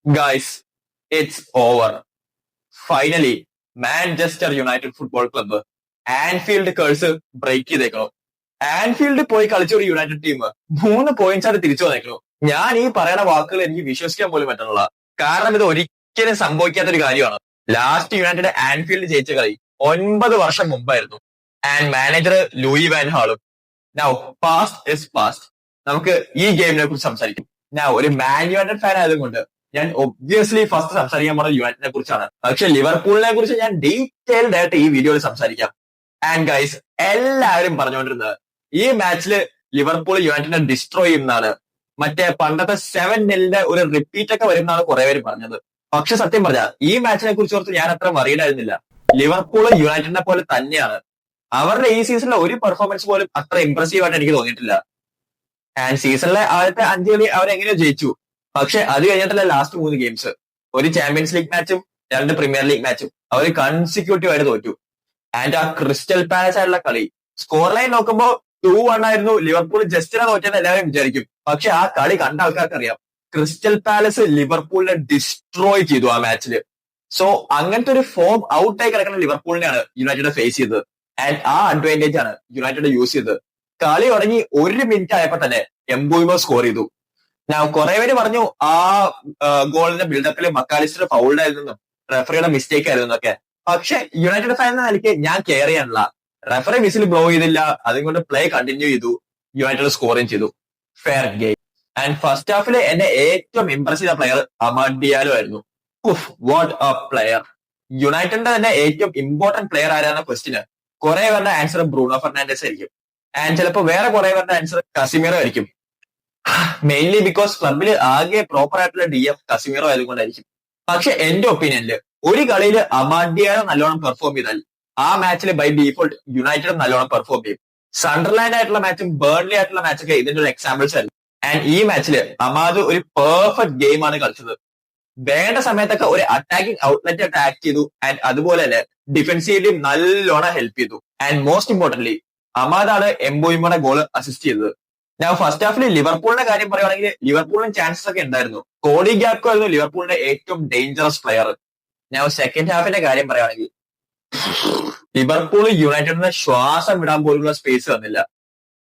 Guys, it's over. Finally, Manchester United football club Anfield curse break ചെയ്തേക്കണു. Anfield പോയി കളിച്ച ഒരു യുണൈറ്റഡ് ടീം 3 പോയിന്റ്സ് ആണ് തിരിച്ചു വന്നേക്കണു. ഞാൻ ഈ പറയുന്ന വാക്കുകൾ എനിക്ക് വിശ്വസിക്കാൻ പോലും പറ്റുന്നില്ല. കാരണം ഇത് ഒരിക്കലും സംഭവിക്കാത്ത ഒരു കാര്യമാണ്. ലാസ്റ്റ് യുണൈറ്റഡ് ആൻഫീൽഡ് ജയിച്ച കളി 9 വർഷം മുമ്പായിരുന്നു. ആൻഡ് മാനേജർ ലൂയി വാൻ ഹാളും. Now past is past. നമുക്ക് ഈ ഗെയിമിനെ കുറിച്ച് സംസാരിക്കും. ഞാൻ ഒരു മാൻ യുണൈറ്റഡ് ഫാൻ ആയതുകൊണ്ട് ഞാൻ ഒബ്വിയസ്ലി ഫസ്റ്റ് സംസാരിക്കാൻ പോകുന്നത് യുണൈറ്റഡിനെ കുറിച്ചാണ്. പക്ഷെ ലിവർപൂളിനെ കുറിച്ച് ഞാൻ ഡീറ്റെയിൽഡ് ആയിട്ട് ഈ വീഡിയോയിൽ സംസാരിക്കാം. ആൻഡ് ഗൈസ്, എല്ലാവരും പറഞ്ഞുകൊണ്ടിരുന്നത് ഈ മാച്ചിൽ ലിവർപൂൾ യുണൈറ്റഡിനെ ഡിസ്ട്രോയ് ചെയ്യുന്നതാണ്, മറ്റേ പണ്ടത്തെ 7-0 ഒരു റിപ്പീറ്റ് ഒക്കെ വരുന്നതാണ് കുറെ പേര് പറഞ്ഞത്. പക്ഷെ സത്യം പറഞ്ഞ ഈ മാച്ചിനെ കുറിച്ച് ഓർത്ത് ഞാൻ അത്ര വറീഡായിരുന്നില്ല. ലിവർപൂൾ യുണൈറ്റഡിനെ പോലെ തന്നെയാണ്. അവരുടെ ഈ സീസണിലെ ഒരു പെർഫോമൻസ് പോലും അത്ര ഇംപ്രസീവ് ആയിട്ട് എനിക്ക് തോന്നിയിട്ടില്ല. ആൻഡ് സീസണിലെ ആദ്യത്തെ 5 കളി അവരെങ്ങനെയോ ജയിച്ചു. പക്ഷെ അത് കഴിഞ്ഞിട്ടുള്ള ലാസ്റ്റ് 3 ഗെയിംസ്, ഒരു ചാമ്പ്യൻസ് ലീഗ് മാച്ചും 2 പ്രീമിയർ ലീഗ് മാച്ചും അവർ കൺസിക്യൂട്ടീവ് ആയിട്ട് തോറ്റു. ആൻഡ് ആ ക്രിസ്റ്റൽ പാലസ് ആയിട്ടുള്ള കളി സ്കോർ ലൈൻ നോക്കുമ്പോൾ 2-1 ആയിരുന്നു. ലിവർപൂൾ ജസ്റ്റിനെ തോറ്റെന്ന് എല്ലാവരും വിചാരിക്കും. പക്ഷെ ആ കളി കണ്ട ആൾക്കാർക്ക് അറിയാം, ക്രിസ്റ്റൽ പാലസ് ലിവർപൂളിനെ ഡിസ്ട്രോയ് ചെയ്തു ആ മാച്ചിൽ. സോ അങ്ങനത്തെ ഒരു ഫോം ഔട്ടായി കിടക്കുന്ന ലിവർപൂളിനെയാണ് യുണൈറ്റഡ് ഫേസ് ചെയ്തത്. ആൻഡ് ആ അഡ്വാൻറ്റേജ് ആണ് യുണൈറ്റഡ് യൂസ് ചെയ്തത്. കളി തുടങ്ങി 1 മിനിറ്റ് ആയപ്പോ തന്നെ എംബോയിമോ സ്കോർ ചെയ്തു. ഞാൻ കുറെ പേര് പറഞ്ഞു ആ ഗോളിന്റെ ബിൽഡപ്പിൽ മക്കാലിസ്റ്റർ ഫൗൾഡ് ആയിരുന്നെന്നും റെഫറിയുടെ മിസ്റ്റേക്ക് ആയിരുന്നൊക്കെ. പക്ഷെ യുണൈറ്റഡ് ഫാൻ എന്ന നിലയ്ക്ക് ഞാൻ കെയർ ചെയ്യാനുള്ള, റെഫറി വിസിൽ ബ്ലോ ചെയ്തില്ല, അതുകൊണ്ട് പ്ലേ കണ്ടിന്യൂ ചെയ്തു, യുണൈറ്റഡ് സ്കോറിങ് ചെയ്തു. Fair game. ആൻഡ് ഫസ്റ്റ് ഹാഫിൽ എന്നെ ഏറ്റവും ഇംപ്രസ് ചെയ്ത പ്ലെയർ അമാഡ് ഡിയാലോ ആയിരുന്നു. What A player. യുണൈറ്റഡിന്റെ തന്നെ ഏറ്റവും ഇമ്പോർട്ടന്റ് പ്ലെയർ ആരാന്ന ക്വസ്റ്റിന് കുറെ പേരുടെ ആൻസർ ബ്രൂണോ ഫെർണാണ്ടസ് ആയിരിക്കും. ആൻഡ് ചിലപ്പോൾ വേറെ കുറെ പേരുടെ ആൻസർ കസിമീറോ ആയിരിക്കും. മെയിൻലി ബിക്കോസ് ക്ലബിൽ ആകെ പ്രോപ്പർ ആയിട്ടുള്ള DF കസിമീറോ ആയതുകൊണ്ടായിരിക്കും. പക്ഷെ എന്റെ ഒപ്പീനിയനിൽ ഒരു കളിയിൽ അമാഡ് ഡിയാലോ നല്ലോണം പെർഫോം ചെയ്താൽ ആ മാച്ചിൽ ബൈ ഡീഫോൾട്ട് യുണൈറ്റഡ് നല്ലോണം പെർഫോം ചെയ്യും. സണ്ടർലാൻഡ് ആയിട്ടുള്ള മാച്ചും ബേൺലി ആയിട്ടുള്ള മാച്ചൊക്കെ ഇതിന്റെ ഒരു എക്സാമ്പിൾസ് ആയിരുന്നു. ആൻഡ് ഈ മാച്ചിൽ അമാദ് ഒരു പെർഫെക്റ്റ് ഗെയിമാണ് കളിച്ചത്. വേണ്ട സമയത്തൊക്കെ ഒരു അറ്റാക്കിംഗ് ഔട്ട്ലെറ്റ് അറ്റാക്ക് ചെയ്തു. ആൻഡ് അതുപോലെ തന്നെ ഡിഫൻസീവ്ലി നല്ലോണം ഹെൽപ്പ് ചെയ്തു. ആൻഡ് മോസ്റ്റ് ഇമ്പോർട്ടന്റ്ലി അമാദാണ് എംബോയിമോടെ ഗോൾ അസിസ്റ്റ് ചെയ്തത്. ഞാൻ ഫസ്റ്റ് ഹാഫിൽ ലിവർപൂളിന്റെ കാര്യം പറയുവാണെങ്കിൽ ലിവർപൂളിന് ചാൻസസ് ഒക്കെ ഉണ്ടായിരുന്നു. കോഡി ഗ്യാക്കോ ആയിരുന്നു ലിവർപൂളിന്റെ ഏറ്റവും ഡേഞ്ചറസ് പ്ലെയർ. ഞാൻ സെക്കൻഡ് ഹാഫിന്റെ കാര്യം പറയുവാണെങ്കിൽ ലിവർപൂൾ യുണൈറ്റഡിനെ ശ്വാസം വിടാൻ പോലുള്ള സ്പേസ് തന്നില്ല.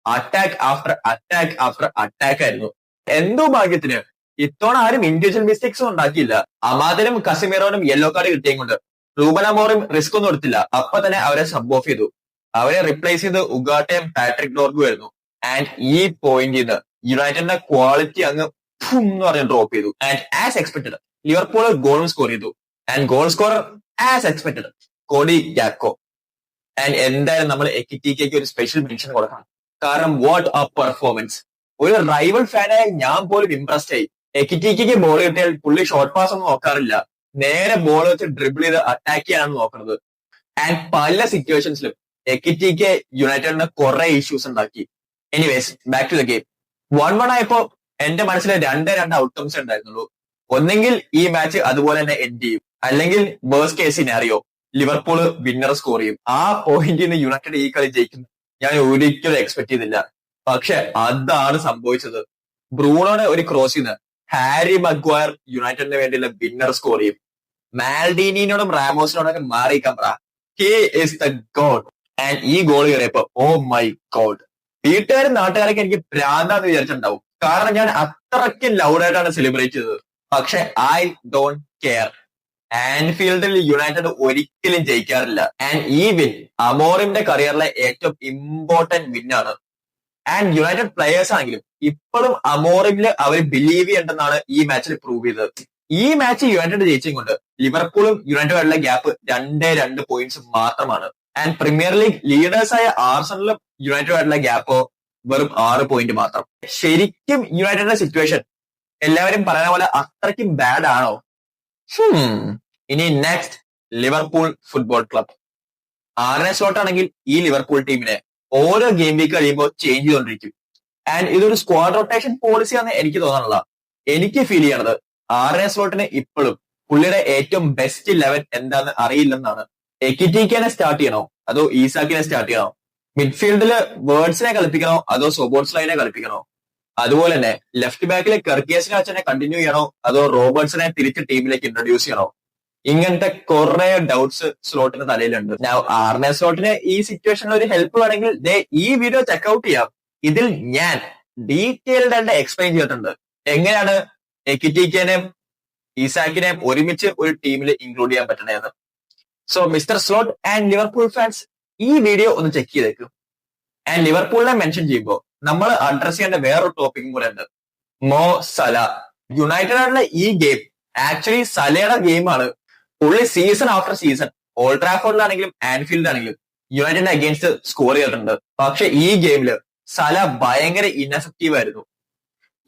Attack after attack after attack ആയിരുന്നു. എന്തോ ഭാഗ്യത്തിന് ഇത്തവണ ആരും ഇൻഡിവിജ്വൽ മിസ്റ്റേക്സും ഉണ്ടാക്കിയില്ല. അമാദിനും കസിമീറോനും യെല്ലോ കാർഡ് കിട്ടിയും കൊണ്ട് റൂബൻ അമോറും റിസ്ക് ഒന്നും എടുത്തില്ല. അപ്പൊ തന്നെ അവരെ സബ് ഓഫ് ചെയ്തു. അവരെ റിപ്ലേസ് ചെയ്ത് ഉഗാട്ടയും പാട്രിക് ഡോർഗും ആയിരുന്നു. ആൻഡ് ഈ പോയിന്റ് ചെയ്ത് യുണൈറ്റഡിന്റെ ക്വാളിറ്റി അങ്ങ് എന്ന് പറഞ്ഞ് ഡ്രോപ്പ് ചെയ്തു. ആൻഡ് ആസ് എക്സ്പെക്ടഡ് ലിവർപൂൾ ഗോളും സ്കോർ ചെയ്തു. And goal scorer as expected Cody Gakpo. And എന്തായാലും നമ്മൾ എക്കിറ്റിക്കയ്ക്ക് ഒരു സ്പെഷ്യൽ മെൻഷൻ കൊടുക്കണം. കാരണം വാട്ട് എ പെർഫോമൻസ്. ഒരു റൈവൽ ഫാനായ ഞാൻ പോലും ഇംപ്രസ്ഡ് ആയി. എക്കിറ്റിക്കയ്ക്ക് ബോൾ കിട്ടിയാൽ പുള്ളി ഷോർട്ട് പാസ് ഒന്നും നോക്കാറില്ല, നേരെ ബോൾ വെച്ച് ഡ്രിബിൾ ചെയ്ത് അറ്റാക്ക് ചെയ്യാനാണ് നോക്കുന്നത്. ആൻഡ് പല സിറ്റുവേഷൻസിലും എക്കിറ്റിക്ക് യുണൈറ്റഡിന് കുറെ ഇഷ്യൂസ് ഉണ്ടാക്കി. Anyways, back to the game. 1-1 ആയപ്പോ എന്റെ മനസ്സിൽ 2 ഔട്ട്കംസ് ഉണ്ടായിരുന്നുള്ളൂ. ഒന്നെങ്കിൽ ഈ മാച്ച് അതുപോലെ തന്നെ എൻഡ് ചെയ്യും, അല്ലെങ്കിൽ worst case scenario Liverpool winner score ചെയ്യും. ആ പോയിന്റിൽ നിന്ന് യുണൈറ്റഡ് ഈ കളി ജയിക്കും ഞാൻ ഒരിക്കലും എക്സ്പെക്ട് ചെയ്തില്ല. പക്ഷെ അതാണ് സംഭവിച്ചത്. ബ്രൂണോയുടെ ഒരു ക്രോസിന്ന് ഹാരി മഗ്വയർ യുണൈറ്റഡിന് വേണ്ടിയുള്ള വിന്നർ സ്കോർ ചെയ്യും. മാൽഡീനിനോടും റാമോസിനോടൊക്കെ മാറിയിക്കാൻ പറ. He is the God. And ഈ ഗോൾ കയറിയപ്പോ ഓ മൈ ഗോഡ്, വീട്ടുകാരും നാട്ടുകാരൊക്കെ എനിക്ക് ഭ്രാന്താന്ന് വിചാരിച്ചിട്ടുണ്ടാവും. കാരണം ഞാൻ അത്രയ്ക്ക് ലൗഡായിട്ടാണ് സെലിബ്രേറ്റ് ചെയ്തത്. പക്ഷെ ഐ ഡോണ്ട് കെയർ. ആൻഫീൽഡിൽ യുണൈറ്റഡ് ഒരിക്കലും ജയിക്കാറില്ല. ആൻഡ് ഈ വിൻ അമോറിന്റെ കരിയറിലെ ഏറ്റവും ഇമ്പോർട്ടന്റ് വിന്നാണ്. ആൻഡ് യുണൈറ്റഡ് പ്ലെയേഴ്സ് ആണെങ്കിലും ഇപ്പോഴും അമോറിമില് അവർ ബിലീവ് ചെയ്യണ്ടെന്നാണ് ഈ മാച്ചിൽ പ്രൂവ് ചെയ്തത്. ഈ മാച്ച് യുണൈറ്റഡ് ജയിച്ചും കൊണ്ട് ലിവർപൂളും യുണൈറ്റഡുമായിട്ടുള്ള ഗ്യാപ്പ് 2 പോയിന്റ്സ് മാത്രമാണ്. ആൻഡ് പ്രീമിയർ ലീഗ് ലീഡേഴ്സായ ആർസണലും യുണൈറ്റഡുമായിട്ടുള്ള ഗ്യാപ്പോ വെറും 6 പോയിന്റ് മാത്രം. ശരിക്കും യുണൈറ്റഡിന്റെ സിറ്റുവേഷൻ എല്ലാവരും പറയുന്ന പോലെ അത്രയ്ക്കും ബാഡ് ആണോ? ഇനി next Liverpool football club. RNA slot ആണെങ്കിൽ ഈ ലിവർപൂൾ ടീമിനെ ഓരോ ഗെയിം വീക്ക് കഴിയുമ്പോൾ ചേഞ്ച് ചെയ്തുകൊണ്ടിരിക്കും. ആൻഡ് ഇതൊരു സ്ക്വാഡ് റൊട്ടേഷൻ പോളിസിയാണെന്ന് എനിക്ക് തോന്നാനുള്ള. എനിക്ക് ഫീൽ ചെയ്യണത് ആർനെ സ്ലോട്ടിന് ഇപ്പോഴും പുള്ളിയുടെ ഏറ്റവും ബെസ്റ്റ് 11 എന്താന്ന് അറിയില്ലെന്നാണ്. എക്കിറ്റിക്കനെ സ്റ്റാർട്ട് ചെയ്യണോ അതോ ഈസാക്കിനെ സ്റ്റാർട്ട് ചെയ്യണോ? മിഡ്ഫീൽഡില് വേർഡ്സിനെ കളിപ്പിക്കണോ അതോ സോബോട്സ്ലൈനെ കളിപ്പിക്കണോ? അതുപോലെ തന്നെ ലെഫ്റ്റ് ബാക്കിലെ കെർക്കിയസിനെ വെച്ചനെ കണ്ടിന്യൂ ചെയ്യണോ അതോ റോബർട്സിനെ തിരിച്ച് ടീമിലേക്ക് ഇൻട്രൊഡ്യൂസ് ചെയ്യണോ? ഇങ്ങനത്തെ കുറെ ഡൗട്ട്സ് സ്ലോട്ടിന്റെ തലയിലുണ്ട്. ആർനെ സ്ലോട്ടിന് ഈ സിറ്റുവേഷനിൽ ഒരു ഹെൽപ്പ് വേണമെങ്കിൽ ഈ വീഡിയോ ചെക്ക്ഔട്ട് ചെയ്യാം. ഇതിൽ ഞാൻ ഡീറ്റെയിൽഡ് ആയിട്ട് എക്സ്പ്ലെയിൻ ചെയ്തിട്ടുണ്ട് എങ്ങനെയാണ് എക്കിറ്റിക്കനെയും ഇസാക്കിനെയും ഒരുമിച്ച് ഒരു ടീമിൽ ഇൻക്ലൂഡ് ചെയ്യാൻ പറ്റണേന്ന്. So mister Slot and Liverpool fans ഈ വീഡിയോ ഒന്ന് ചെക്ക് ചെയ്തേക്കും. ആൻഡ് ലിവർപൂളിനെ മെൻഷൻ ചെയ്യുമ്പോൾ നമ്മൾ അഡ്രസ് ചെയ്യേണ്ട വേറൊരു ടോപ്പിക്കും കൂടെ ഉണ്ട്. മോ സല. യുണൈറ്റഡുള്ള ഈ ഗെയിം ആക്ച്വലി സലയുടെ ഗെയിമാണ്. പുള്ളി സീസൺ ആഫ്റ്റർ സീസൺ ഓൾഡ് ട്രാഫോർഡിലാണെങ്കിലും ആൻഫീൽഡിലാണെങ്കിലും യുണൈറ്റഡിന്റെ അഗേൻസ്റ്റ് സ്കോർ ചെയ്തിട്ടുണ്ട്. പക്ഷെ ഈ ഗെയിമില് സല ഭയങ്കര ഇൻഎഫക്റ്റീവ് ആയിരുന്നു.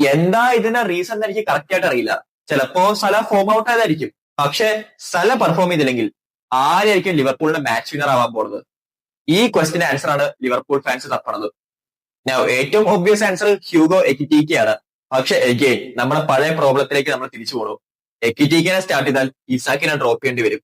എന്താ ഇതിന്റെ റീസൺ എന്ന് എനിക്ക് കറക്റ്റ് ആയിട്ട് അറിയില്ല. ചിലപ്പോ സല ഫോം ഔട്ട് ആയതായിരിക്കും. പക്ഷെ സല പെർഫോം ചെയ്തില്ലെങ്കിൽ ആരായിരിക്കും ലിവർപൂളിന്റെ മാച്ച് വിന്നർ ആവാൻ പോകുന്നത്? ഈ ക്വസ്റ്റിന്റെ ആൻസർ ആണ് ലിവർപൂൾ ഫാൻസ് തപ്പണത്. ഏറ്റവും ഒബ്വിയസ് ആൻസർ ഹ്യൂഗോ എക്കിറ്റീക്കയാണ്. പക്ഷെ എഗെയിൻ നമ്മുടെ പഴയ പ്രോബ്ലത്തിലേക്ക് നമ്മൾ തിരിച്ചു പോകണം. എക്കിറ്റീക്കനെ സ്റ്റാർട്ട് ചെയ്താൽ ഇസാക്കിനെ ഡ്രോപ്പ് ചെയ്യേണ്ടി വരും.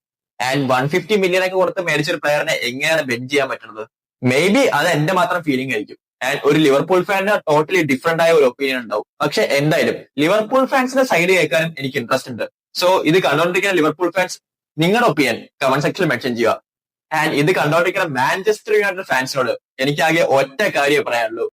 ആൻഡ് 150 million ഒക്കെ കൊടുത്ത് മേടിച്ചൊരു പ്ലെയറിനെ എങ്ങനെയാണ് ബെഞ്ച് ചെയ്യാൻ പറ്റുന്നത്? മേ ബി അത് എന്റെ മാത്രം ഫീലിംഗ് ആയിരിക്കും. ആൻഡ് ഒരു ലിവർപൂൾ ഫാനിന് ടോട്ടലി ഡിഫറെന്റ് ആയ ഒരു ഒപ്പീനിയൻ ഉണ്ടാവും. പക്ഷെ എന്തായാലും ലിവർപൂൾ ഫാൻസിന്റെ സൈഡ് കേൾക്കാനും എനിക്ക് ഇൻട്രസ്റ്റ് ഉണ്ട്. സോ ഇത് കണ്ടോണ്ടിരിക്കുന്ന ലിവർപൂൾ ഫാൻസ് നിങ്ങളുടെ ഒപ്പീനിയൻ കമന്റ് സെക്ഷനിൽ മെൻഷൻ ചെയ്യുക. ആൻഡ് ഇത് കണ്ടോണ്ടിരിക്കുന്ന മാഞ്ചസ്റ്റർ യുണൈറ്റഡ് ഫാൻസിനോട് എനിക്കാകെ ഒറ്റ കാര്യം പറയാനുള്ളൂ.